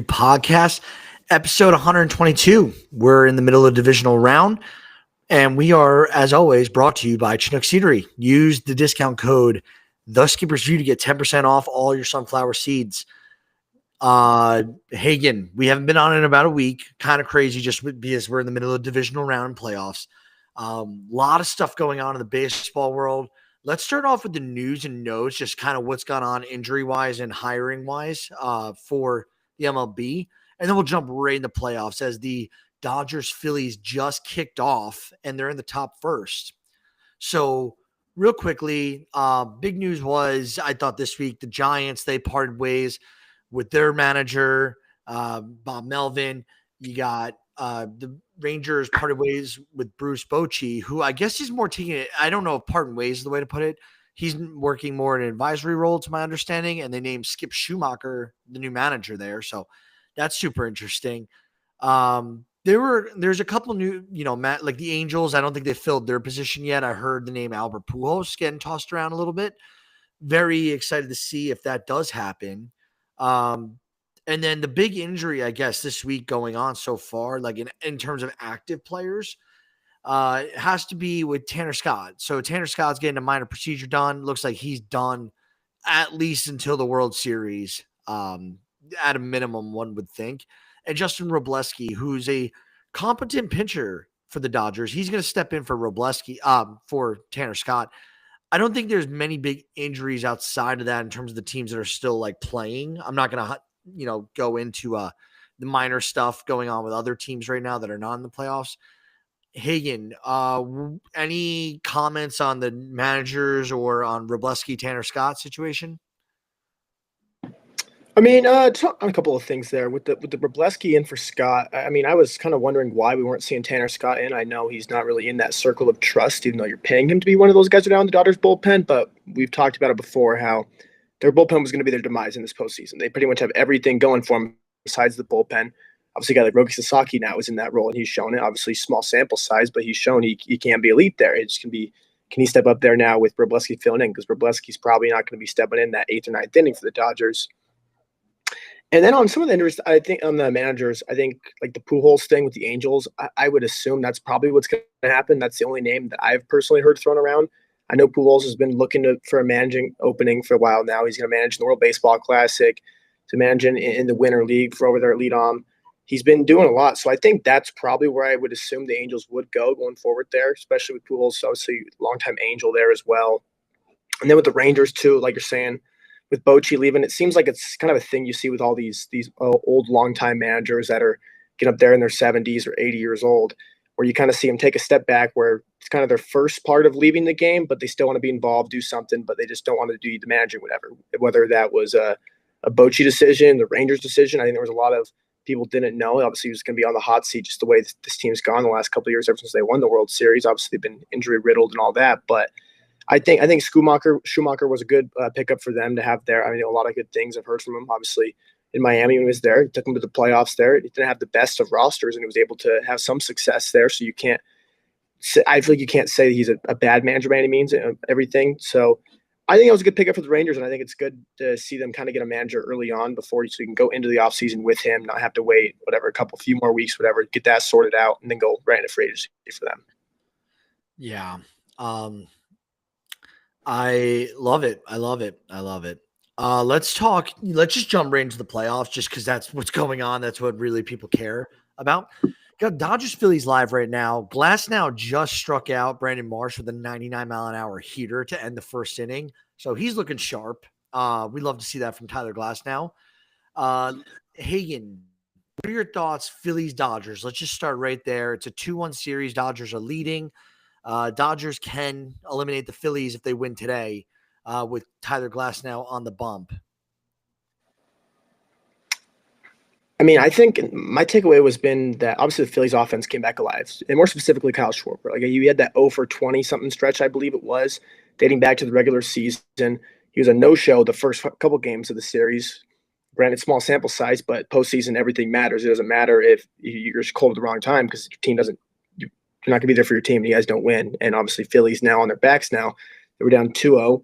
podcast, episode 122. We're in the middle of divisional round, and we are, as always, brought to you by Chinook Seedery. Use the discount code TheSkippersView to get 10% off all your sunflower seeds. Hagen, we haven't been on in about a week. Kind of crazy just because we're in the middle of divisional round and playoffs. A lot of stuff going on in the baseball world. Let's start off with the news and notes, just kind of what's gone on injury-wise and hiring-wise for the MLB. And then we'll jump right into playoffs as the Dodgers-Phillies just kicked off, and they're in the top first. So real quickly, big news was, I thought this week, the Giants, they parted ways with their manager, Bob Melvin. You got the Rangers parted ways with Bruce Bochy, who I guess he's more taking it. I don't know if parting ways is the way to put it. He's working more in an advisory role, to my understanding, and they named Skip Schumacher the new manager there. So that's super interesting. There's a couple new, like the Angels. I don't think they filled their position yet. I heard the name Albert Pujols getting tossed around a little bit. Very excited to see if that does happen. And then the big injury, I guess, this week going on so far, like in terms of active players, it has to be with Tanner Scott. So Tanner Scott's getting a minor procedure done. Looks like he's done at least until the World Series, at a minimum, one would think. And Justin Robleski, who's a competent pitcher for the Dodgers, he's going to step in for Robleski, for Tanner Scott. I don't think there's many big injuries outside of that in terms of the teams that are still like playing. I'm not going to, go into the minor stuff going on with other teams right now that are not in the playoffs. Hagen, any comments on the managers or on Robleski, Tanner Scott situation? I mean, on a couple of things there with the Robleski in for Scott. I mean, I was kind of wondering why we weren't seeing Tanner Scott in. I know he's not really in that circle of trust, even though you're paying him to be one of those guys around the Dodgers bullpen. But we've talked about it before, how their bullpen was going to be their demise in this postseason. They pretty much have everything going for them besides the bullpen. Obviously, a guy like Roki Sasaki now is in that role, and he's shown it. Obviously, small sample size, but he's shown he can be elite there. It just can he step up there now with Robleski filling in? Because Robleski's probably not going to be stepping in that 8th or 9th inning for the Dodgers. And then on some of the injuries, I think on the managers, I think like the Pujols thing with the Angels, I would assume that's probably what's going to happen. That's the only name that I've personally heard thrown around. I know Pujols has been looking for a managing opening for a while now. He's going to manage the World Baseball Classic, to manage in the Winter League for over there at Lead On. He's been doing a lot. So I think that's probably where I would assume the Angels would go going forward there, especially with Pujols, obviously longtime Angel there as well. And then with the Rangers too, like you're saying, with Bochy leaving, it seems like it's kind of a thing you see with all these old longtime managers that are getting up there in their 70s or 80 years old, where you kind of see them take a step back, where it's kind of their first part of leaving the game, but they still want to be involved, do something, but they just don't want to do the managing, whatever. Whether that was a Bochy decision, the Rangers decision, I think there was a lot of people didn't know. Obviously, he was going to be on the hot seat just the way this team's gone the last couple of years ever since they won the World Series. Obviously, they've been injury riddled and all that, but I think Schumacher was a good pickup for them to have there. I mean, a lot of good things I've heard from him. Obviously, in Miami when he was there, he took him to the playoffs there. He didn't have the best of rosters, and he was able to have some success there. So I feel like you can't say he's a bad manager by any means. Everything. So I think it was a good pickup for the Rangers, and I think it's good to see them kind of get a manager early on so you can go into the offseason with him, not have to wait few more weeks, whatever, get that sorted out, and then go right into free agency for them. Yeah. I love it. Let's just jump right into the playoffs just because that's what's going on. That's what really people care about. Got Dodgers Phillies live right now. Glasnow just struck out Brandon Marsh with a 99-mile-an-hour heater to end the first inning. So he's looking sharp. We love to see that from Tyler Glasnow. Hagen, what are your thoughts, Phillies Dodgers? Let's just start right there. It's a 2-1 series. Dodgers are leading. Dodgers can eliminate the Phillies if they win today, with Tyler Glasnow on the bump. I mean, I think my takeaway was been that obviously the Phillies offense came back alive, and more specifically Kyle Schwarber. Like you had that 0 for 20 something stretch, I believe it was, dating back to the regular season. He was a no-show the first couple games of the series. Granted, small sample size, but postseason everything matters. It doesn't matter if you're cold at the wrong time because your team doesn't. You're not going to be there for your team. And you guys don't win, and obviously Phillies now on their backs now. They were down 2-0.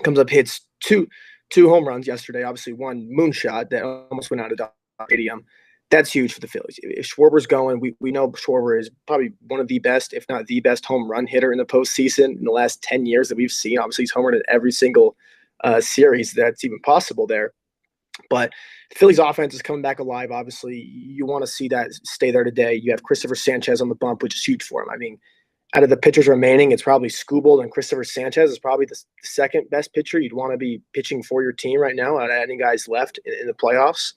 Comes up, hits two 2 home runs yesterday. Obviously, one moonshot that almost went out of the stadium. That's huge for the Phillies. If Schwarber's going, we know Schwarber is probably one of the best, if not the best, home run hitter in the postseason in the last 10 years that we've seen. Obviously, he's homered in every single series that's even possible there. But the Phillies offense is coming back alive. Obviously, you want to see that stay there today. You have Christopher Sanchez on the bump, which is huge for him. I mean, out of the pitchers remaining, it's probably Skubal, and Christopher Sanchez is probably the second best pitcher you'd want to be pitching for your team right now out of any guys left in the playoffs.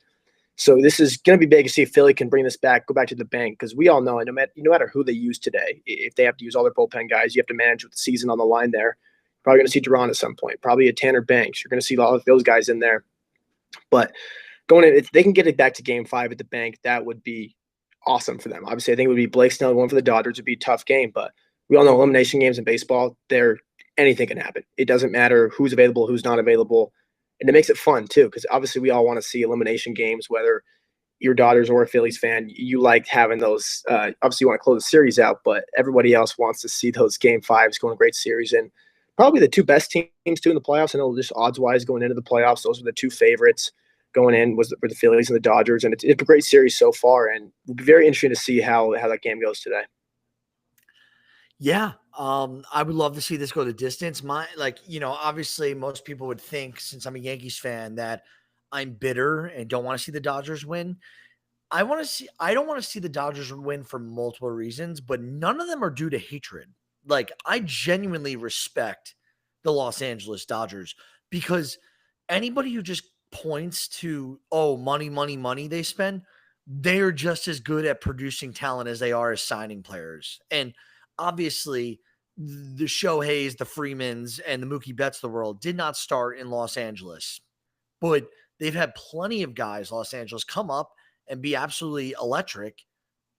So this is going to be big to see if Philly can bring this back, go back to the bank, because we all know, no matter who they use today, if they have to use all their bullpen guys, you have to manage with the season on the line there. Probably going to see Duran at some point, probably a Tanner Banks. You're going to see all of those guys in there. But going in, if they can get it back to Game 5 at the bank, that would be awesome for them. Obviously, I think it would be Blake Snell going for the Dodgers. It would be a tough game, but we all know elimination games in baseball, anything can happen. It doesn't matter who's available, who's not available. And it makes it fun, too, because obviously we all want to see elimination games, whether your Dodgers or a Phillies fan. You like having those. Obviously, you want to close the series out, but everybody else wants to see those Game 5s going great series. And probably the two best teams, too, in the playoffs. I know just odds-wise going into the playoffs, those are the two favorites going in were the Phillies and the Dodgers. And it's a great series so far, and it'll be very interesting to see how that game goes today. Yeah. I would love to see this go the distance. Obviously most people would think, since I'm a Yankees fan, that I'm bitter and don't want to see the Dodgers win. I don't want to see the Dodgers win for multiple reasons, but none of them are due to hatred. Like, I genuinely respect the Los Angeles Dodgers, because anybody who just points to, oh, money, money, money they spend, they are just as good at producing talent as they are as signing players. And obviously, the Shoheis, the Freemans, and the Mookie Betts of the world did not start in Los Angeles, but they've had plenty of guys, Los Angeles, come up and be absolutely electric,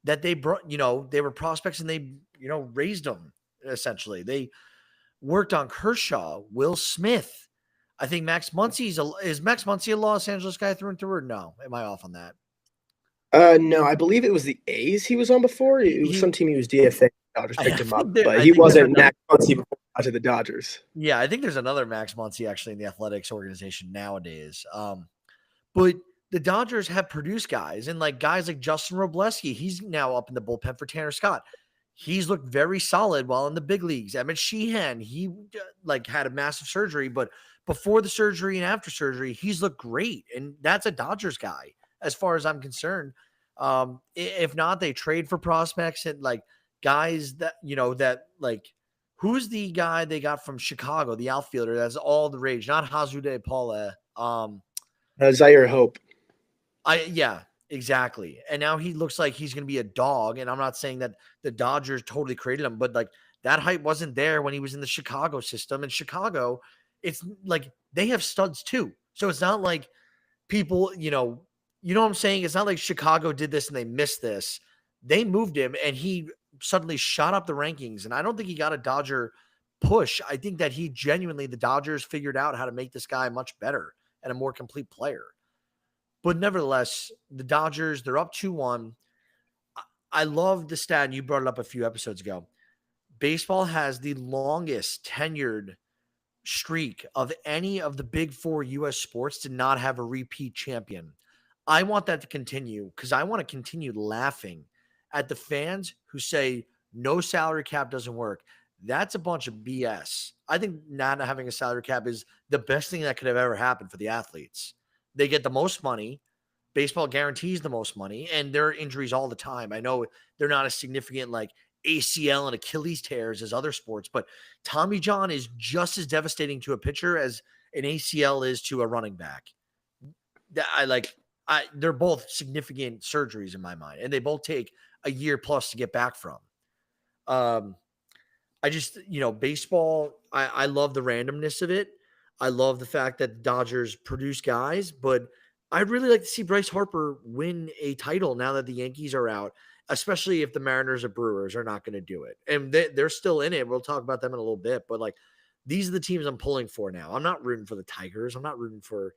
that they brought, they were prospects and they, raised them essentially. They worked on Kershaw, Will Smith. I think Max Muncy is Max Muncy a Los Angeles guy through and through, or no? Am I off on that? No, I believe it was the A's he was on before. It was some team he was DFA. Dodgers picked him up, but he wasn't Max Muncy before he got to the Dodgers. Yeah, I think there's another Max Muncy actually in the athletics organization nowadays. But the Dodgers have produced guys, and guys like Justin Robleski, he's now up in the bullpen for Tanner Scott. He's looked very solid while in the big leagues. Emmett Sheehan, he had a massive surgery, but before the surgery and after surgery, he's looked great. And that's a Dodgers guy, as far as I'm concerned. If not, they trade for prospects and guys that, who's the guy they got from Chicago, the outfielder that's all the rage, not Hazude Paula. Zaire Hope. Yeah, exactly. And now he looks like he's going to be a dog. And I'm not saying that the Dodgers totally created him, but that hype wasn't there when he was in the Chicago system. And Chicago, it's they have studs too. So it's not like people, what I'm saying? It's not like Chicago did this and they missed this. They moved him and he suddenly shot up the rankings. And I don't think he got a Dodger push. I think that the Dodgers figured out how to make this guy much better and a more complete player. But nevertheless, the Dodgers, they're up 2-1. I love the stat, and you brought it up a few episodes ago. Baseball has the longest tenured streak of any of the big four U.S. sports to not have a repeat champion. I want that to continue, because I want to continue laughing at the fans who say no salary cap doesn't work. That's a bunch of BS. I think not having a salary cap is the best thing that could have ever happened for the athletes. They get the most money. Baseball guarantees the most money, and there are injuries all the time. I know they're not as significant ACL and Achilles tears as other sports, but Tommy John is just as devastating to a pitcher as an ACL is to a running back. They're both significant surgeries in my mind, and they both take a year plus to get back from. I just, baseball, I love the randomness of it. I love the fact that the Dodgers produce guys, but I'd really like to see Bryce Harper win a title now that the Yankees are out, especially if the Mariners or Brewers are not going to do it. And they're still in it. We'll talk about them in a little bit, but these are the teams I'm pulling for now. I'm not rooting for the Tigers. I'm not rooting for,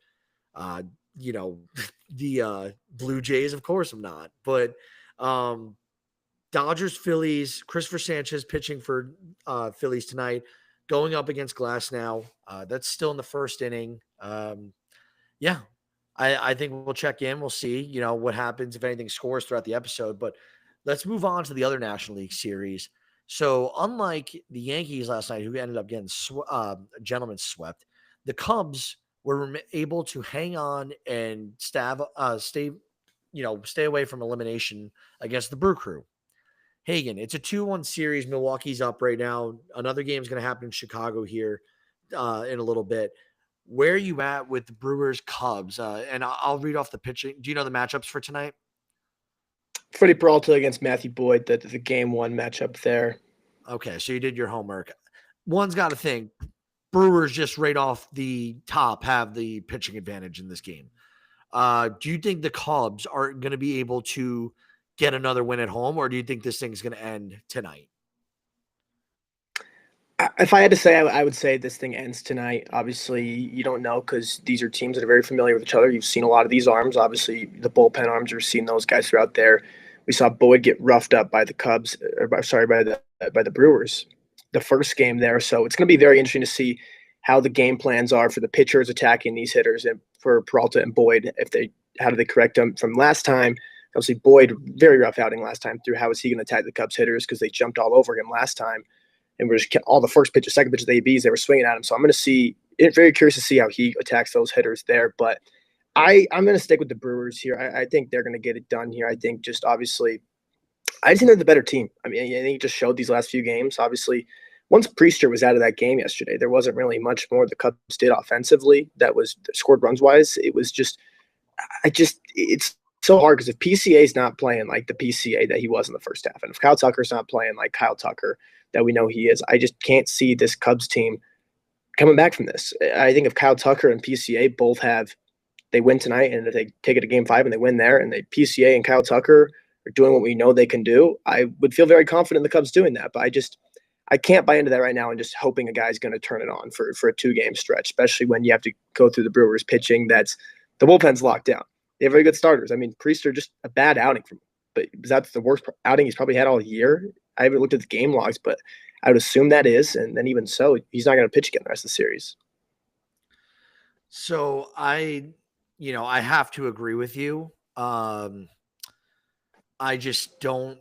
the Blue Jays. Of course I'm not. But Dodgers, Phillies, Christopher Sanchez pitching for Phillies tonight, going up against Glass now. That's still in the first inning. Yeah, I think we'll check in. We'll see, what happens if anything scores throughout the episode. But let's move on to the other National League series. So, unlike the Yankees last night, who ended up getting gentlemen swept, the Cubs were able to hang on and stay away from elimination against the Brew Crew. Hagen, it's a 2-1 series. Milwaukee's up right now. Another game is going to happen in Chicago here in a little bit. Where are you at with the Brewers Cubs? And I'll read off the pitching. Do you know the matchups for tonight? Freddie Peralta against Matthew Boyd, the game one matchup there. Okay, so you did your homework. One's got to think. Brewers just right off the top have the pitching advantage in this game. Do you think the Cubs are going to be able to get another win at home, or do you think this thing's going to end tonight? If I had to say, I would say this thing ends tonight. Obviously, you don't know because these are teams that are very familiar with each other. You've seen a lot of these arms. Obviously, the bullpen arms, you've seen those guys throughout there. We saw Boyd get roughed up by the Cubs, by the Brewers, the first game there. So it's going to be very interesting to see how the game plans are for the pitchers attacking these hitters, and for Peralta and Boyd, how do they correct them from last time? Obviously, Boyd, very rough outing last time through. How is he going to attack the Cubs hitters because they jumped all over him last time? And we're just all the first pitches, second pitches, ABs, they were swinging at him. So I'm going to see it. Very curious to see how he attacks those hitters there. But I'm going to stick with the Brewers here. I think they're going to get it done here. I think just obviously, I think they're the better team. I mean, I think it just showed these last few games. Obviously, once Priester was out of that game yesterday, there wasn't really much more the Cubs did offensively that was scored runs wise. It was just, it's so hard because if PCA is not playing like the PCA that he was in the first half, and if Kyle Tucker's not playing like Kyle Tucker that we know he is, I just can't see this Cubs team coming back from this. I think if Kyle Tucker and PCA both they win tonight, and if they take it to game 5 and they win there, and PCA and Kyle Tucker are doing what we know they can do, I would feel very confident in the Cubs doing that. But I can't buy into that right now and just hoping a guy's going to turn it on for a 2-game stretch, especially when you have to go through the Brewers pitching. That's the bullpen's locked down. They have very good starters. I mean, Priester, just a bad outing from him. But that's the worst outing he's probably had all year. I haven't looked at the game logs, but I would assume that is. And then even so, he's not going to pitch again the rest of the series. So I have to agree with you. I just don't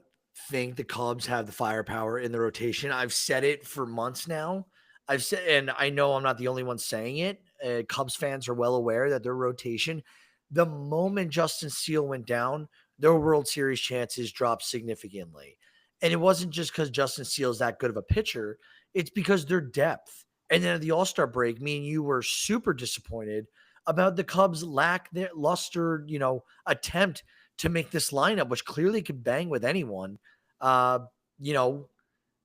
think the Cubs have the firepower in the rotation. I've said it for months now. I've said, and I know I'm not the only one saying it. Cubs fans are well aware that their rotation, the moment Justin Steele went down, their World Series chances dropped significantly. And it wasn't just because Justin Steele is that good of a pitcher. It's because their depth. And then at the All-Star break, me and you were super disappointed about the Cubs' lack their luster, attempt to make this lineup, which clearly could bang with anyone, a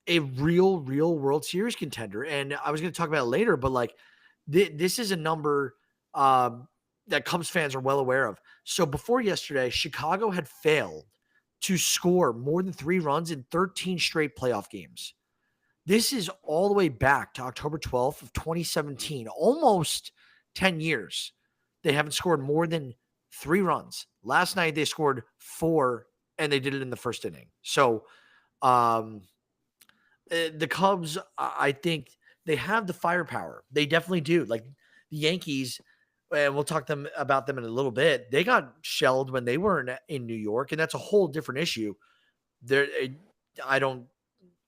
real World Series contender. And I was going to talk about it later, but like this is a number that Cubs fans are well aware of. So before yesterday, Chicago had failed to score more than 3 runs in 13 straight playoff games. This is all the way back to October 12th of 2017, almost 10 years. They haven't scored more than 3 runs. Last night they scored 4, and they did it in the first inning. So the Cubs, I think they have the firepower. They definitely do. Like the Yankees, and we'll talk about them in a little bit. They got shelled when they were in New York, and that's a whole different issue. I don't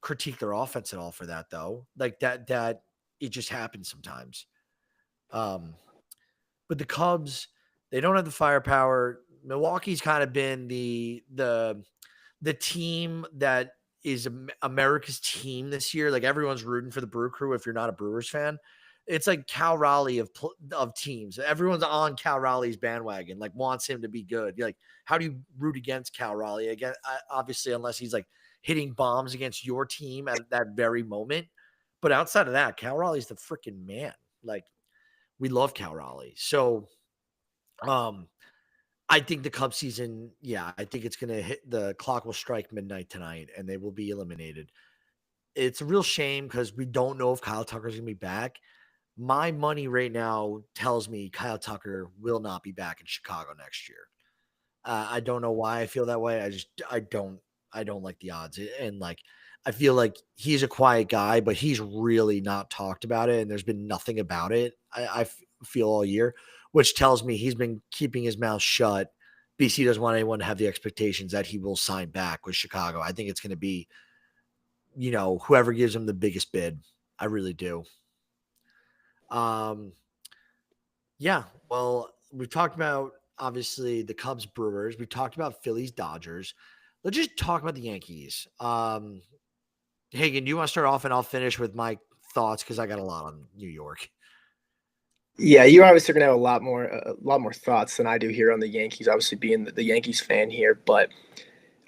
critique their offense at all for that, though. Like that it just happens sometimes. But the Cubs, they don't have the firepower. Milwaukee's kind of been the team that is America's team this year. Like everyone's rooting for the Brew Crew if you're not a Brewers fan. It's like Cal Raleigh of teams. Everyone's on Cal Raleigh's bandwagon, like wants him to be good. You're like, how do you root against Cal Raleigh? Again, obviously, unless he's like hitting bombs against your team at that very moment. But outside of that, Cal Raleigh's the freaking man. Like, we love Cal Raleigh. So, I think the Cubs season, I think it's going to hit, the clock will strike midnight tonight and they will be eliminated. It's a real shame because we don't know if Kyle Tucker's going to be back. My money right now tells me Kyle Tucker will not be back in Chicago next year. I don't know why I feel that way. I don't like the odds. And like, I feel like he's a quiet guy, but he's really not talked about it. And there's been nothing about it. feel all year, which tells me he's been keeping his mouth shut. BC doesn't want anyone to have the expectations that he will sign back with Chicago. I think it's going to be, whoever gives him the biggest bid. I really do. Um, yeah. Well, we've talked about obviously the Cubs, Brewers. We talked about Phillies, Dodgers. Let's just talk about the Yankees. Hagen, do you want to start off and I'll finish with my thoughts because I got a lot on New York. Yeah, you're obviously going to have a lot more thoughts than I do here on the Yankees. Obviously, being the Yankees fan here, but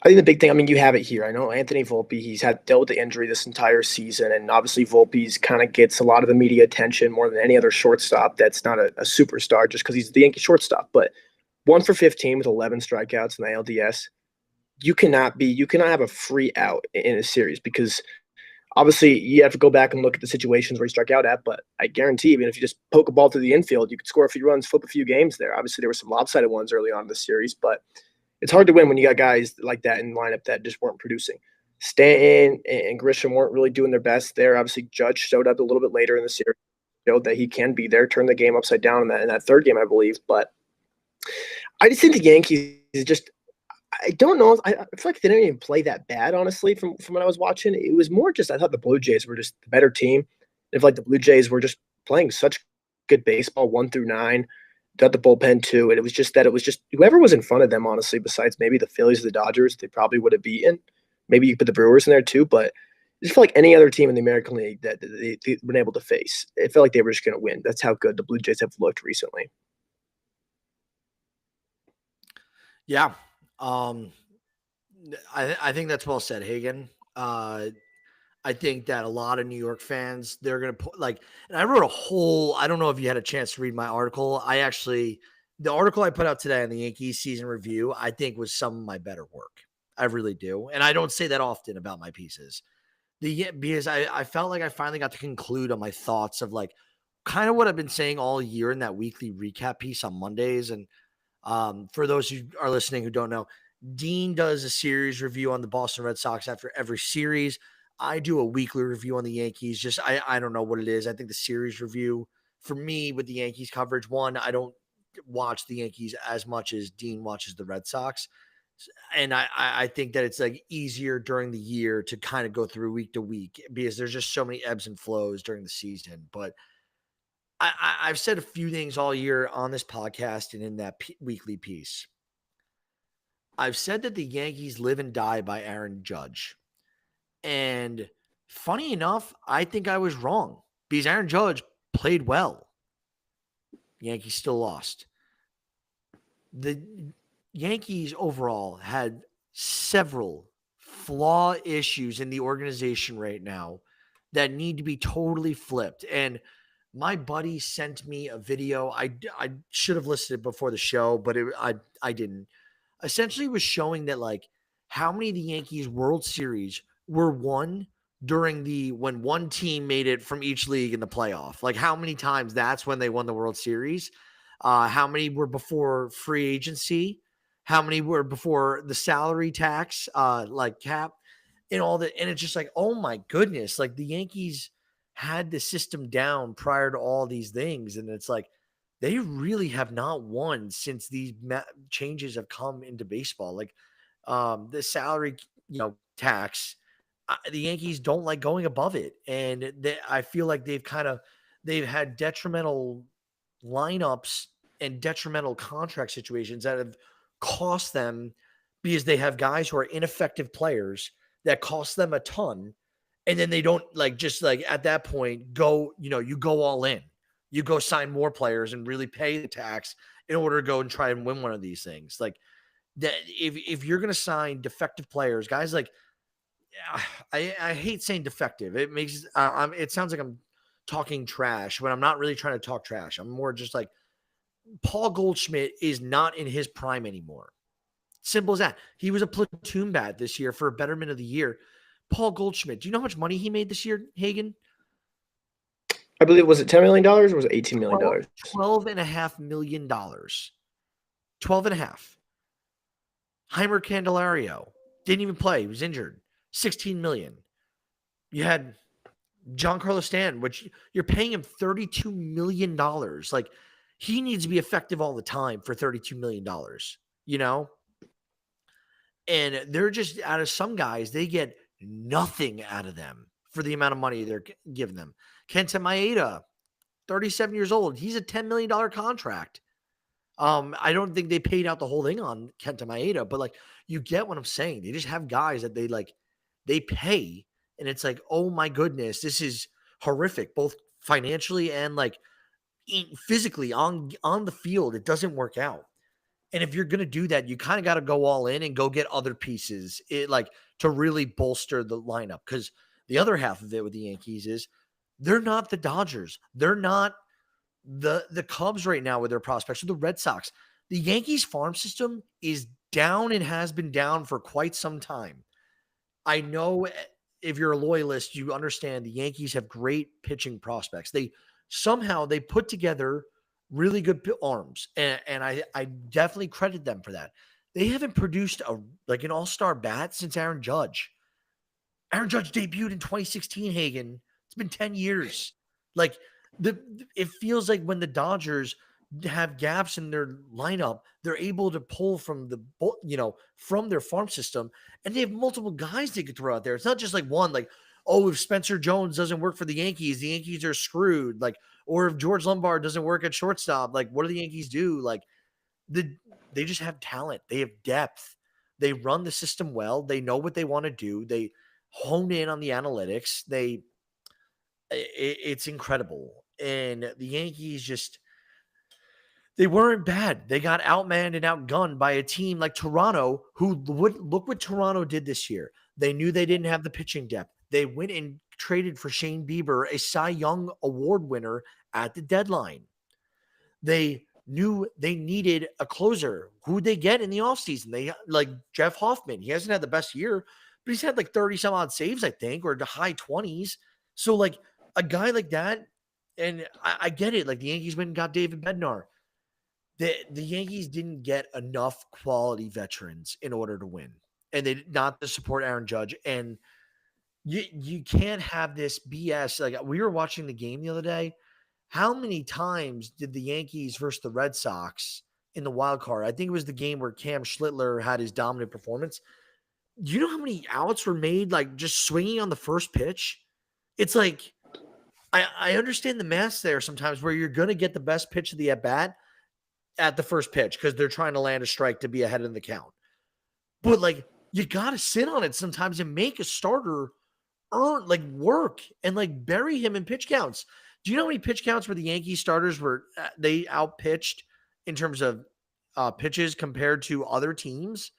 I think the big thing. I mean, you have it here. I know Anthony Volpe. He's had dealt with the injury this entire season, and obviously Volpe's kind of gets a lot of the media attention more than any other shortstop. That's not a superstar just because he's the Yankee shortstop. But 1 for 15 with 11 strikeouts in the ALDS. You cannot have a free out in a series because obviously, you have to go back and look at the situations where he struck out at, but I guarantee, even if you just poke a ball through the infield, you could score a few runs, flip a few games there. Obviously, there were some lopsided ones early on in the series, but it's hard to win when you got guys like that in the lineup that just weren't producing. Stanton and Grisham weren't really doing their best there. Obviously, Judge showed up a little bit later in the series, showed that he can be there, turn the game upside down in that third game, I believe. But I just think the Yankees just I don't know. I feel like they didn't even play that bad, honestly, from what I was watching. It was more just I thought the Blue Jays were just the better team. If like the Blue Jays were just playing such good baseball, 1 through 9, got the bullpen too, and it was just whoever was in front of them, honestly, besides maybe the Phillies or the Dodgers, they probably would have beaten. Maybe you put the Brewers in there too, but I just feel like any other team in the American League that they've been able to face, it felt like they were just going to win. That's how good the Blue Jays have looked recently. Yeah. Um, I think that's well said, Hagen. I think that a lot of New York fans, they're going to put and I wrote I don't know if you had a chance to read my article. The article I put out today on the Yankees season review, I think was some of my better work. I really do. And I don't say that often about my pieces. Because I felt like I finally got to conclude on my thoughts of kind of what I've been saying all year in that weekly recap piece on Mondays. And for those who are listening who don't know, Dean does a series review on the Boston Red Sox after every series. I do a weekly review on the Yankees. Just I don't know what it is. I think the series review for me with the Yankees coverage, one, I don't watch the Yankees as much as Dean watches the Red Sox. And I think that it's easier during the year to kind of go through week to week because there's just so many ebbs and flows during the season. But I've said a few things all year on this podcast and in that weekly piece. I've said that the Yankees live and die by Aaron Judge. And funny enough, I think I was wrong because Aaron Judge played well. Yankees still lost. The Yankees overall had several flaw issues in the organization right now that need to be totally flipped. And my buddy sent me a video. I should have listed it before the show, but I didn't. Essentially was showing that how many of the Yankees World Series were won during when one team made it from each league in the playoff. How many times that's when they won the World Series. How many were before free agency? How many were before the salary tax, cap and all that? And it's just oh my goodness, the Yankees had the system down prior to all these things. And it's they really have not won since these changes have come into baseball. The salary, tax, the Yankees don't like going above it. And I feel like they've had detrimental lineups and detrimental contract situations that have cost them because they have guys who are ineffective players that cost them a ton. And then they don't just at that point go, you go all in, you go sign more players and really pay the tax in order to go and try and win one of these things. That if you're going to sign defective players, guys, I hate saying defective. It makes, it sounds like I'm talking trash when I'm not really trying to talk trash. I'm more just Paul Goldschmidt is not in his prime anymore. Simple as that. He was a platoon bat this year for a betterment of the year. Paul Goldschmidt, do you know how much money he made this year, Hagen? I believe, was it $10 million or was it $18 million? $12.5 million. 12 and a half. Heimer Candelario didn't even play. He was injured. 16 million. You had Giancarlo Stanton, which you're paying him $32 million. Like he needs to be effective all the time for $32 million, you know? And they're just out of some guys, they get nothing out of them for the amount of money they're giving them. Kenta Maeda, 37 years old. He's a $10 million contract. I don't think they paid out the whole thing on Kenta Maeda, but like you get what I'm saying. They just have guys that they pay, and it's like, oh my goodness, this is horrific, both financially and like physically on the field. It doesn't work out. And if you're gonna do that, you kind of got to go all in and go get other pieces, like to really bolster the lineup. Because the other half of it with the Yankees is they're not the Dodgers. They're not the Cubs right now with their prospects or the Red Sox. The Yankees farm system is down and has been down for quite some time. I know if you're a loyalist, you understand the Yankees have great pitching prospects. They put together really good arms, and I definitely credit them for that. They haven't produced an all-star bat since Aaron Judge. Aaron Judge debuted in 2016, Hagen. It's been 10 years. Like it feels like when the Dodgers have gaps in their lineup, they're able to pull from from their farm system, and they have multiple guys they could throw out there. It's not just like one, like, oh, if Spencer Jones doesn't work for the Yankees are screwed. Like, or if George Lombard doesn't work at shortstop, like, what do the Yankees do? Like, they just have talent. They have depth. They run the system well. They know what they want to do. They hone in on the analytics. It's incredible. And the Yankees they weren't bad. They got outmanned and outgunned by a team like Toronto, who look what Toronto did this year. They knew they didn't have the pitching depth. They went and traded for Shane Bieber, a Cy Young Award winner, at the deadline. They knew they needed a closer. Who'd they get in the offseason? They like Jeff Hoffman. He hasn't had the best year, but he's had like 30 some odd saves, I think, or the high 20s. So like a guy like that, and I get it. Like the Yankees went and got David Bednar. The Yankees didn't get enough quality veterans in order to win, and they did not to support Aaron Judge. And you can't have this BS. Like we were watching the game the other day. How many times did the Yankees versus the Red Sox in the wild card? I think it was the game where Cam Schlittler had his dominant performance. Do you know how many outs were made like just swinging on the first pitch? It's like I understand the math there sometimes where you're going to get the best pitch of the at bat at the first pitch because they're trying to land a strike to be ahead in the count. But like you got to sit on it sometimes and make a starter work and like bury him in pitch counts. Do you know how many pitch counts where the Yankee starters were they outpitched in terms of pitches compared to other teams?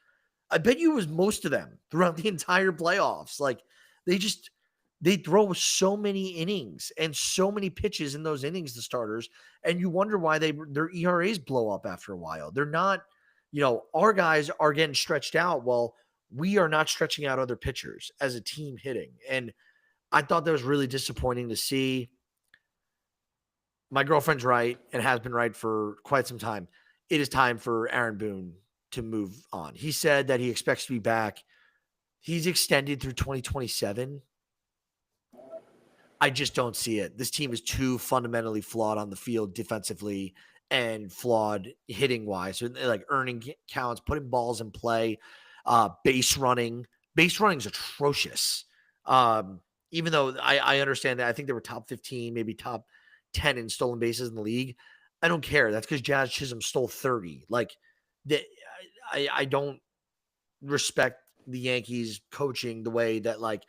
I bet you it was most of them throughout the entire playoffs. Like they throw so many innings and so many pitches in those innings, the starters, and you wonder why their ERAs blow up after a while. They're not, our guys are getting stretched out while we are not stretching out other pitchers as a team hitting. And I thought that was really disappointing to see. My girlfriend's right and has been right for quite some time. It is time for Aaron Boone to move on. He said that he expects to be back. He's extended through 2027. I just don't see it. This team is too fundamentally flawed on the field defensively and flawed hitting wise. So like earning counts, putting balls in play, base running. Base running is atrocious. Even though I understand that I think they were top 15, maybe top 10 in stolen bases in the league. I don't care. That's because Jazz Chisholm stole 30. Like I don't respect the Yankees coaching the way that like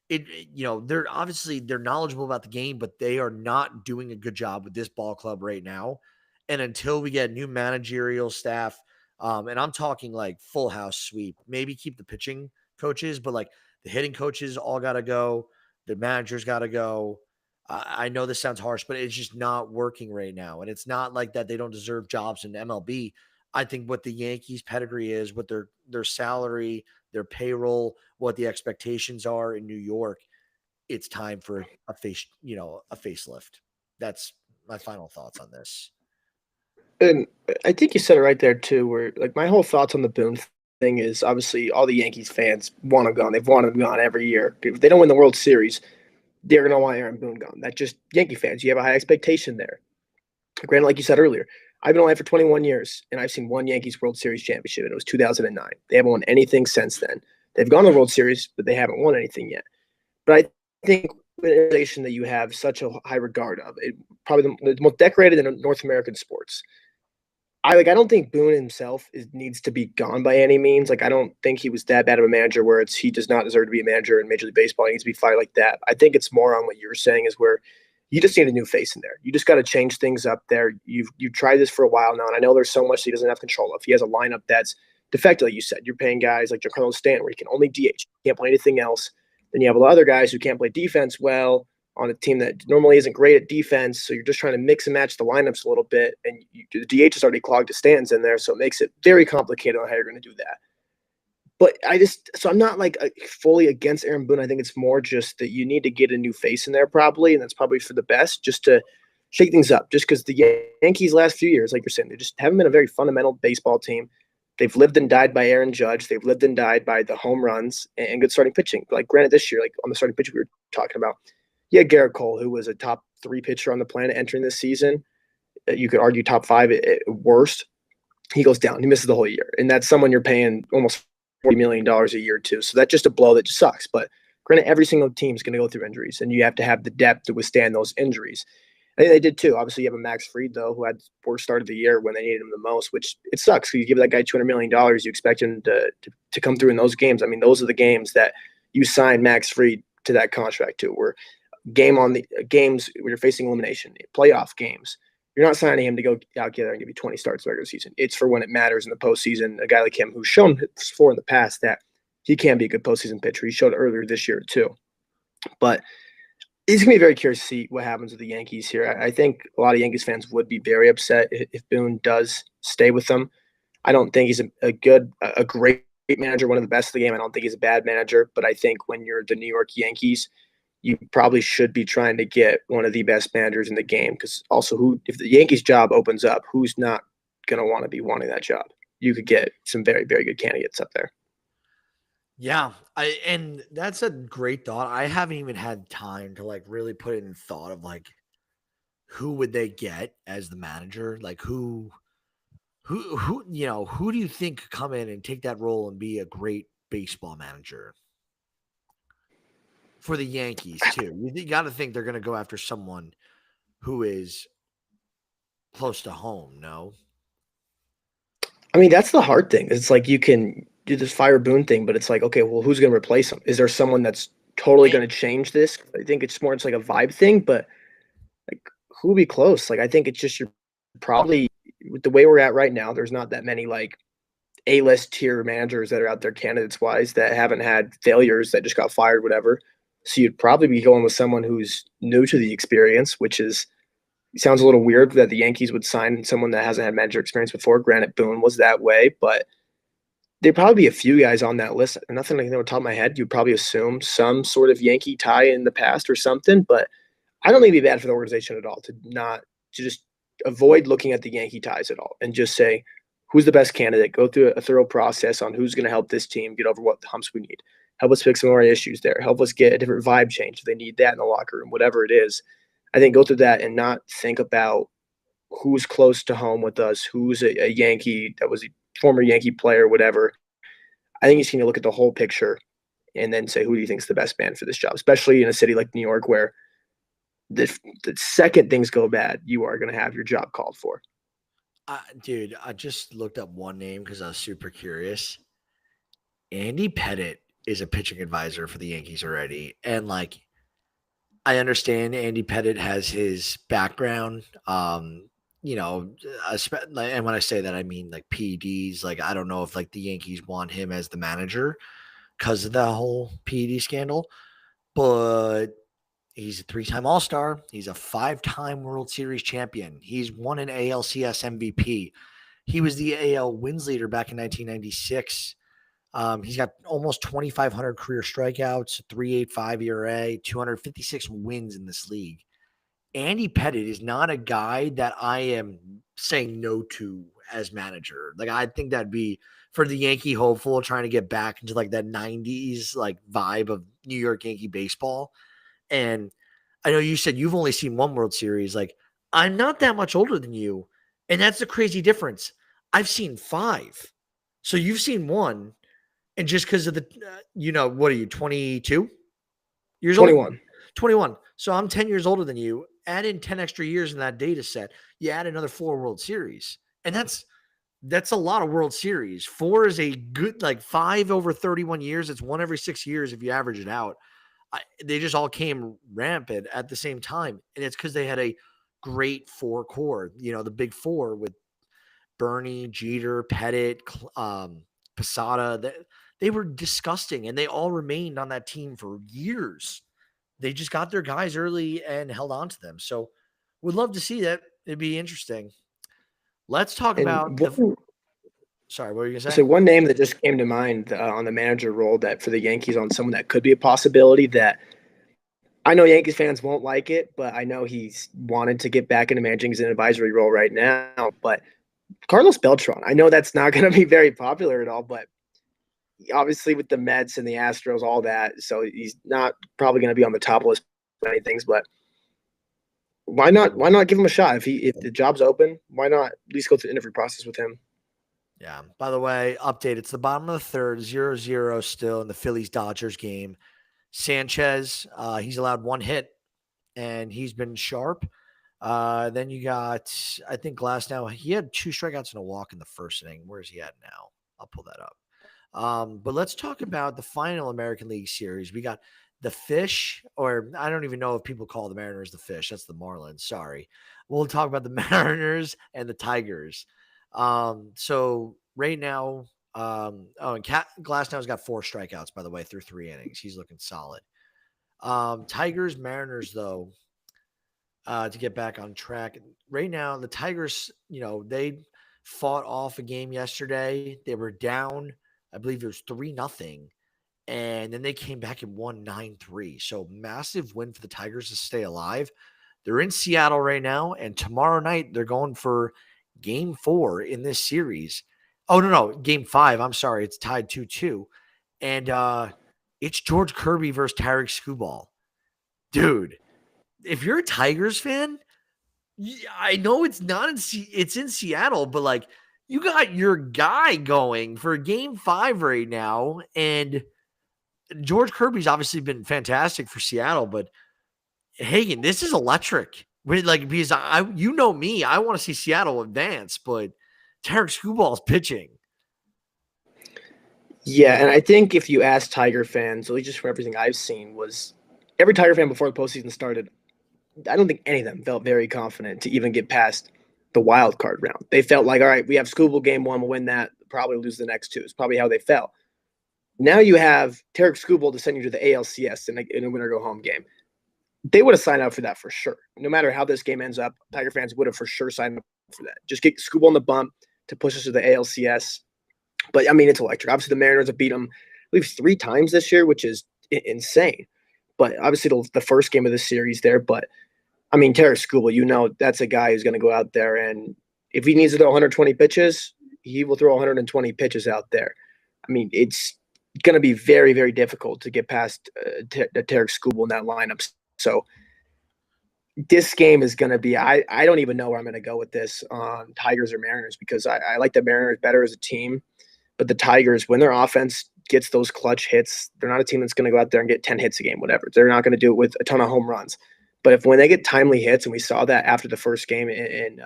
they're knowledgeable about the game, but they are not doing a good job with this ball club right now. And until we get new managerial staff, and I'm talking like full house sweep, maybe keep the pitching coaches, but like the hitting coaches all got to go. The managers got to go. I know this sounds harsh, but it's just not working right now. And it's not like that they don't deserve jobs in MLB. I think what the Yankees pedigree is, what their salary, their payroll, what the expectations are in New York, it's time for a facelift. That's my final thoughts on this. And I think you said it right there too, where like my whole thoughts on the Boone thing is obviously all the Yankees fans want him gone. They've wanted him gone every year. If they don't win the World Series, they're going to want Aaron Boone gone. That's just Yankee fans. You have a high expectation there. Granted, like you said earlier, I've been alive for 21 years, and I've seen one Yankees World Series championship, and it was 2009. They haven't won anything since then. They've gone to the World Series, but they haven't won anything yet. But I think an organization that you have such a high regard of, probably the most decorated in North American sports. I don't think Boone himself needs to be gone by any means. Like I don't think he was that bad of a manager where he does not deserve to be a manager in Major League Baseball. He needs to be fired like that. I think it's more on what you're saying is where you just need a new face in there. You just got to change things up there. You've tried this for a while now, and I know there's so much he doesn't have control of. He has a lineup that's defective, like you said. You're paying guys like Giancarlo Stanton where he can only DH, he can't play anything else. Then you have a lot of other guys who can't play defense well on a team that normally isn't great at defense. So you're just trying to mix and match the lineups a little bit. And the DH is already clogged to Stanton's in there. So it makes it very complicated on how you're going to do that. But so I'm not like fully against Aaron Boone. I think it's more just that you need to get a new face in there probably. And that's probably for the best just to shake things up. Just because the Yankees last few years, like you're saying, they just haven't been a very fundamental baseball team. They've lived and died by Aaron Judge. They've lived and died by the home runs and good starting pitching. Like granted this year, like on the starting pitch we were talking about, yeah, Garrett Cole, who was a top 3 pitcher on the planet entering this season. You could argue top 5 at worst. He goes down. He misses the whole year. And that's someone you're paying almost $40 million a year to. So that's just a blow that just sucks. But granted, every single team is going to go through injuries, and you have to have the depth to withstand those injuries. I think they did too. Obviously, you have a Max Fried, though, who had the worst start of the year when they needed him the most, which it sucks. You give that guy $200 million, you expect him to come through in those games. I mean, those are the games that you sign Max Fried to that contract to, where games where you're facing elimination, playoff games. You're not signing him to go out there and give you 20 starts regular season. It's for when it matters in the postseason. A guy like him who's shown before in the past that he can be a good postseason pitcher. He showed it earlier this year too. But it's going to be very curious to see what happens with the Yankees here. I think a lot of Yankees fans would be very upset if Boone does stay with them. I don't think he's a great manager, one of the best of the game. I don't think he's a bad manager, but I think when you're the New York Yankees, you probably should be trying to get one of the best managers in the game, because also if the Yankees job opens up, who's not going to want to be wanting that job? You could get some very, very good candidates up there. Yeah, and that's a great thought. I haven't even had time to like really put it in thought of like who would they get as the manager? Like who who do you think could come in and take that role and be a great baseball manager for the Yankees too? You got to think they're going to go after someone who is close to home, no? I mean, that's the hard thing. It's like you can do this fire Boone thing, but it's like, okay, well, who's going to replace him? Is there someone that's totally going to change this? I think it's like a vibe thing, but like who would be close? Like I think it's just you're probably with the way we're at right now. There's not that many like A-list tier managers that are out there candidates wise that haven't had failures that just got fired, whatever. So you'd probably be going with someone who's new to the experience, which is sounds a little weird that the Yankees would sign someone that hasn't had manager experience before. Granted, Boone was that way, but there'd probably be a few guys on that list. Nothing like that on top of my head. You'd probably assume some sort of Yankee tie in the past or something, but I don't think it'd be bad for the organization at all to just avoid looking at the Yankee ties at all and just say, who's the best candidate? Go through a thorough process on who's going to help this team get over what humps we need. Help us fix some of our issues there. Help us get a different vibe change if they need that in the locker room, whatever it is. I think go through that and not think about who's close to home with us, who's a Yankee that was a former Yankee player, whatever. I think you just need to look at the whole picture and then say, who do you think is the best man for this job, especially in a city like New York where the second things go bad, you are going to have your job called for. Dude, I just looked up one name because I was super curious. Andy Pettit is a pitching advisor for the Yankees already. And like, I understand Andy Pettit has his background, you know, and when I say that, I mean like PEDs. Like, I don't know if like the Yankees want him as the manager because of the whole PED scandal, but he's a 3-time All-Star. He's a 5-time World Series champion. He's won an ALCS MVP. He was the AL wins leader back in 1996. He's got almost 2,500 career strikeouts, 3.85 ERA, 256 wins in this league. Andy Pettit is not a guy that I am saying no to as manager. Like, I think that'd be for the Yankee hopeful trying to get back into like that 90s like vibe of New York Yankee baseball. And I know you said you've only seen one World Series. Like, I'm not that much older than you. And that's the crazy difference. I've seen 5. So you've seen one. And just because of the, what are you, 22 years old? 21. 21. So I'm 10 years older than you. Add in 10 extra years in that data set. You add another 4 World Series. And that's a lot of World Series. 4 is a good, like 5 over 31 years. It's 1 every 6 years if you average it out. They just all came rampant at the same time. And it's because they had a great 4 core, the big 4 with Bernie, Jeter, Pettit, Posada. They were disgusting, and they all remained on that team for years. They just got their guys early and held on to them. So would love to see that. It'd be interesting. Let's talk about sorry, what were you going to say? So one name that just came to mind on the manager role that for the Yankees on someone that could be a possibility that I know Yankees fans won't like it, but I know he's wanted to get back into managing his advisory role right now. But Carlos Beltran, I know that's not going to be very popular at all, but obviously with the Mets and the Astros, all that, so he's not probably going to be on the top list of many things. But why not? Why not give him a shot if the job's open? Why not at least go through the interview process with him? Yeah. By the way, update. It's the bottom of the third, 0-0 still in the Phillies-Dodgers game. Sanchez, he's allowed 1 hit, and he's been sharp. Then you got, I think Glasnow, he had 2 strikeouts and a walk in the first inning. Where's he at now? I'll pull that up. But let's talk about the final American League Series. We got the Fish, or I don't even know if people call the Mariners the Fish. That's the Marlins. Sorry. We'll talk about the Mariners and the Tigers. So right now, and Glasnow's got 4 strikeouts, by the way, through 3 innings. He's looking solid. Tigers, Mariners, though, to get back on track. Right now, the Tigers, they fought off a game yesterday. They were down, I believe it was 3-0. And then they came back and won 9-3. So massive win for the Tigers to stay alive. They're in Seattle right now. And tomorrow night, they're going for game 4 in this series. Oh, no, game 5. I'm sorry. It's tied 2-2. And it's George Kirby versus Tarek Skubal. Dude, if you're a Tigers fan, I know it's not it's in Seattle, but like you got your guy going for game 5 right now. And George Kirby's obviously been fantastic for Seattle, but Hagen, this is electric. Because you know me, I want to see Seattle advance, but Tarek Skubal's pitching. Yeah, and I think if you ask Tiger fans, at least just from everything I've seen, was every Tiger fan before the postseason started, I don't think any of them felt very confident to even get past the wild card round. They felt like, all right, we have Skubal game 1, we'll win that, probably lose the next 2. It's probably how they felt. Now you have Tarek Skubal to send you to the ALCS in a winner-go-home game. They would have signed up for that for sure. No matter how this game ends up, Tiger fans would have for sure signed up for that. Just get Skubal on the bump to push us to the ALCS. But, I mean, it's electric. Obviously, the Mariners have beat them, I believe, 3 times this year, which is insane. But obviously, the first game of the series there. But, I mean, Tarek Skubal, that's a guy who's going to go out there. And if he needs to throw 120 pitches, he will throw 120 pitches out there. I mean, it's going to be very, very difficult to get past Tarek Skubal in that lineup. So this game is going to be – I don't even know where I'm going to go with this on Tigers or Mariners because I like the Mariners better as a team. But the Tigers, when their offense gets those clutch hits, they're not a team that's going to go out there and get 10 hits a game, whatever. They're not going to do it with a ton of home runs. But when they get timely hits, and we saw that after the first game in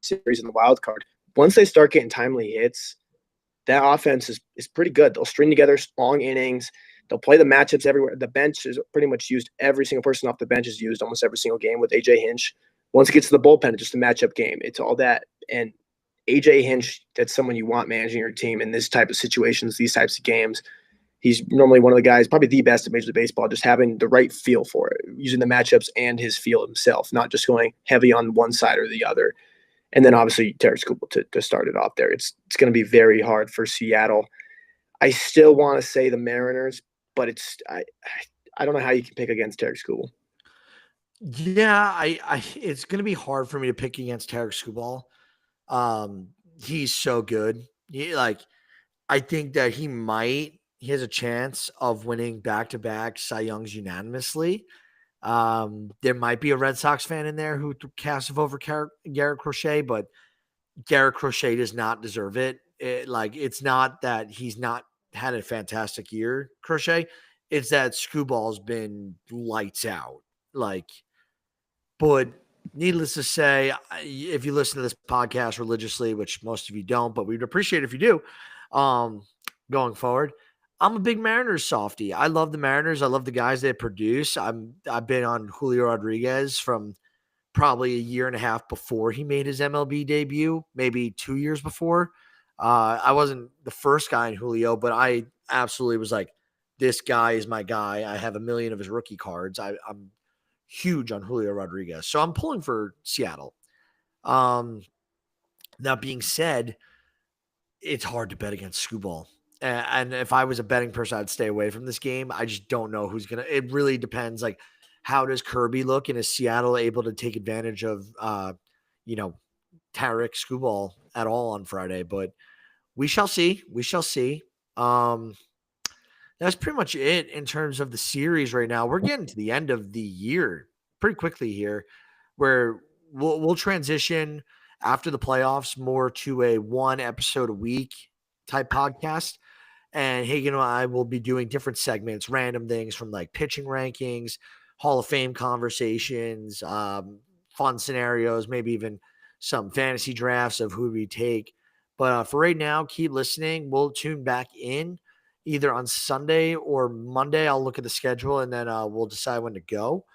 series in the wild card, once they start getting timely hits, that offense is pretty good. They'll string together long innings. They'll play the matchups everywhere. The bench is pretty much used. Every single person off the bench is used almost every single game with A.J. Hinch. Once it gets to the bullpen, it's just a matchup game. It's all that. And A.J. Hinch, that's someone you want managing your team in this type of situations, these types of games. He's normally one of the guys, probably the best at Major League Baseball, just having the right feel for it, using the matchups and his feel himself, not just going heavy on one side or the other. And then obviously Tarek Skubal to start it off there. It's going to be very hard for Seattle. I still want to say the Mariners, but I don't know how you can pick against Tarek Skubal. Yeah, it's going to be hard for me to pick against Tarek Skubal. He's so good. I think that he might he has a chance of winning back-to-back Cy Youngs unanimously. There might be a Red Sox fan in there who casts a vote for Garrett Crochet, but Garrett Crochet does not deserve it. It's not that he's not had a fantastic year, Crochet. It's that Scooball's been lights out. Like, but needless to say, if you listen to this podcast religiously, which most of you don't, but we'd appreciate it if you do, um, going forward. I'm a big Mariners softie. I love the Mariners. I love the guys they produce. I've been on Julio Rodriguez from probably a year and a half before he made his MLB debut, maybe 2 years before. I wasn't the first guy in Julio, but I absolutely was like, this guy is my guy. I have a million of his rookie cards. I'm huge on Julio Rodriguez. So I'm pulling for Seattle. Um, that being said, it's hard to bet against Scooball. And if I was a betting person, I'd stay away from this game. I just don't know who's going to. It really depends. Like, how does Kirby look? And is Seattle able to take advantage of, you know, Tarek Scooball at all on Friday? But we shall see. We shall see. Um, that's pretty much it in terms of the series right now. We're getting to the end of the year pretty quickly here, where we'll transition after the playoffs more to a one episode a week type podcast. And Hagen and I will be doing different segments, random things from like pitching rankings, Hall of Fame conversations, fun scenarios, maybe even some fantasy drafts of who we take. But for right now, keep listening. We'll tune back in either on Sunday or Monday. I'll look at the schedule and then we'll decide when to go.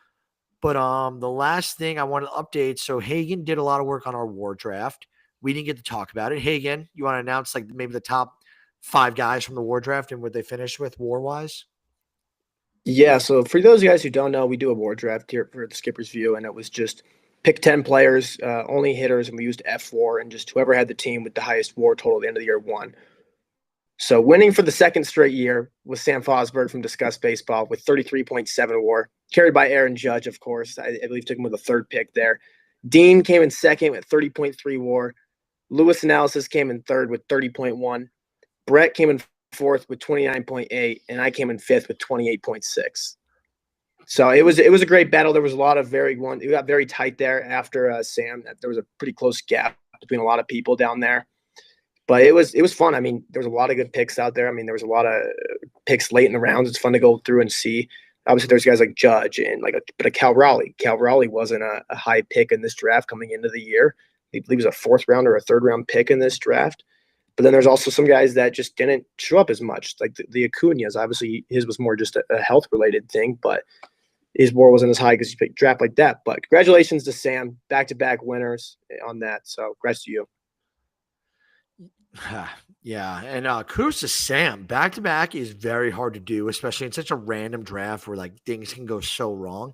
But the last thing I want to update. So Hagen did a lot of work on our war draft. We didn't get to talk about it. Hagen, you want to announce like maybe the top five guys from the war draft and what they finished with war wise? Yeah, so for those guys who don't know, we do a war draft here for the Skipper's View, and it was just pick 10 players, only hitters, and we used F4, and just whoever had the team with the highest war total at the end of the year won. So winning for the second straight year was Sam Fosberg from Discuss Baseball with 33.7 war, carried by Aaron Judge, of course. I believe took him with a third pick there. Dean came in second with 30.3 war. Lewis Analysis came in third with 30.1. Brett came in fourth with 29.8, and I came in fifth with 28.6. So it was a great battle. There was a lot of it got very tight there after Sam. There was a pretty close gap between a lot of people down there. But it was fun. I mean, there was a lot of good picks out there. I mean, there was a lot of picks late in the rounds. It's fun to go through and see. Obviously, there's guys like Judge and but a Cal Raleigh. Cal Raleigh wasn't a high pick in this draft coming into the year. I believe he was a fourth round or a third round pick in this draft. But then there's also some guys that just didn't show up as much, like the Acuñas. Obviously, his was more just a health related thing, but his war wasn't as high because he picked draft like that. But congratulations to Sam, back to back winners on that. So congrats to you. Yeah, and kudos to Sam. Back to back is very hard to do, especially in such a random draft where like things can go so wrong.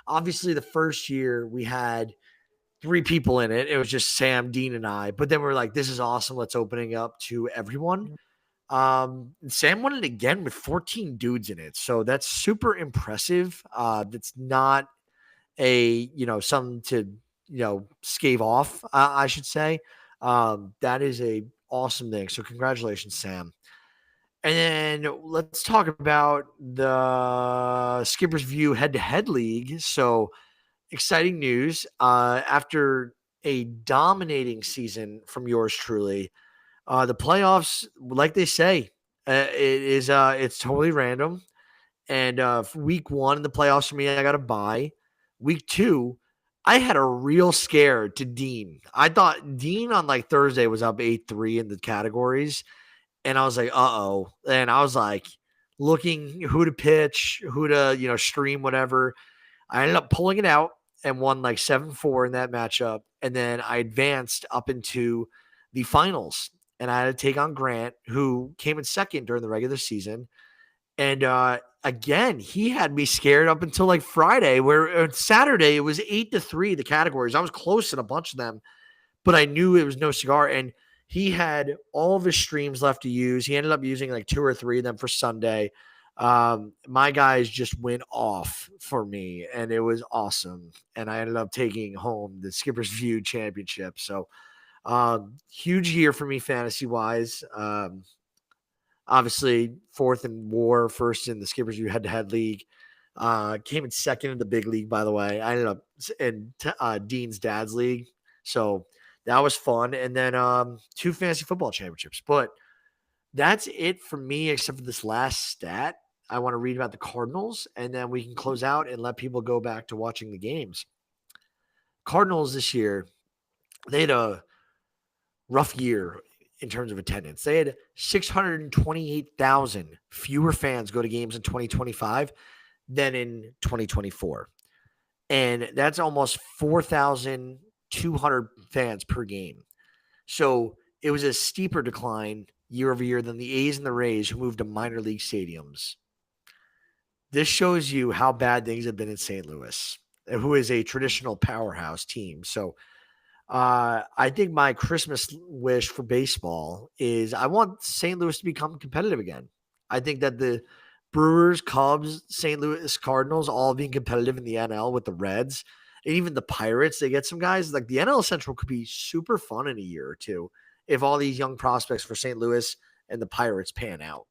Obviously, the first year we had three people in it. It was just Sam, Dean, and I. But then we're like, this is awesome. Let's opening up to everyone. Sam won it again with 14 dudes in it. So that's super impressive. That's not something to, scave off, I should say. That is a awesome thing. So congratulations, Sam. And then let's talk about the Skipper's View head-to-head league. So exciting news. After a dominating season from yours truly, the playoffs, like they say, it's totally random. And week one in the playoffs for me, I got a bye. Week two, I had a real scare to Dean. I thought Dean on like Thursday was up 8-3 in the categories. And I was like, uh-oh. And I was like looking who to pitch, who to, stream, whatever. I ended up pulling it out and won like 7-4 in that matchup. And then I advanced up into the finals. And I had to take on Grant, who came in second during the regular season. And again, he had me scared up until like Friday, where Saturday it was 8-3, the categories. I was close in a bunch of them, but I knew it was no cigar. And he had all of his streams left to use. He ended up using like 2 or 3 of them for Sunday. My guys just went off for me, and it was awesome. And I ended up taking home the Skipper's View Championship. So huge year for me fantasy wise. Obviously, fourth in WAR, first in the Skippers U head-to-head league. Came in second in the big league, by the way. I ended up in Dean's dad's league, so that was fun. And then 2 fantasy football championships. But that's it for me, except for this last stat. I want to read about the Cardinals, and then we can close out and let people go back to watching the games. Cardinals this year, they had a rough year in terms of attendance. They had 628,000 fewer fans go to games in 2025 than in 2024. And that's almost 4,200 fans per game. So it was a steeper decline year over year than the A's and the Rays, who moved to minor league stadiums. This shows you how bad things have been in St. Louis, who is a traditional powerhouse team. So I think my Christmas wish for baseball is I want St. Louis to become competitive again. I think that the Brewers, Cubs, St. Louis Cardinals all being competitive in the NL with the Reds and even the Pirates, they get some guys like the NL Central could be super fun in a year or two if all these young prospects for St. Louis and the Pirates pan out.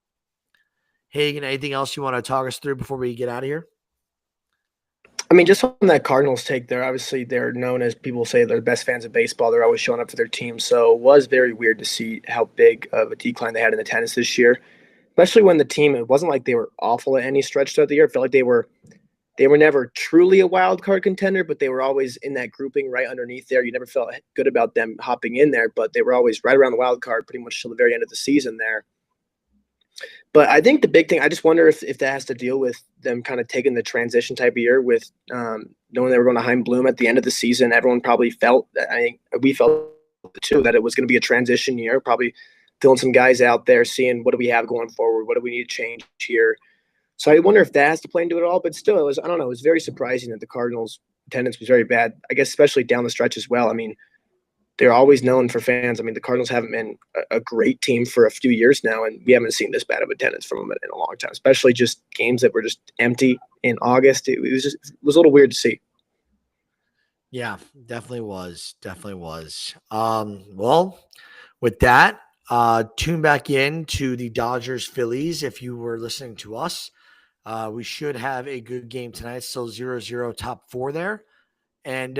Hagen, anything else you want to talk us through before we get out of here? I mean, just on that Cardinals take there, obviously they're known as people say they're the best fans of baseball. They're always showing up for their team. So it was very weird to see how big of a decline they had in attendance this year, especially when the team, it wasn't like they were awful at any stretch throughout the year. It felt like they were never truly a wild card contender, but they were always in that grouping right underneath there. You never felt good about them hopping in there, but they were always right around the wild card pretty much till the very end of the season there. But I think the big thing, I just wonder if that has to deal with them kind of taking the transition type of year with knowing they were going to Heim Bloom at the end of the season. Everyone probably felt, I think we felt too, that it was going to be a transition year, probably filling some guys out there, seeing what do we have going forward, what do we need to change here. So I wonder if that has to play into it all. But still, it was, I don't know, it was very surprising that the Cardinals' attendance was very bad, I guess, especially down the stretch as well. I mean, they're always known for fans. I mean, the Cardinals haven't been a great team for a few years now, and we haven't seen this bad of attendance from them in a long time, especially just games that were just empty in August. It was a little weird to see. Yeah, definitely was. Definitely was. Well, with that, tune back in to the Dodgers Phillies if you were listening to us. We should have a good game tonight. Still 0-0 top 4 there. And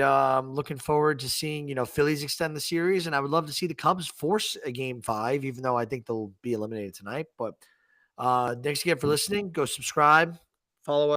looking forward to seeing, Phillies extend the series. And I would love to see the Cubs force a game 5, even though I think they'll be eliminated tonight. But thanks again for listening. Go subscribe, follow us.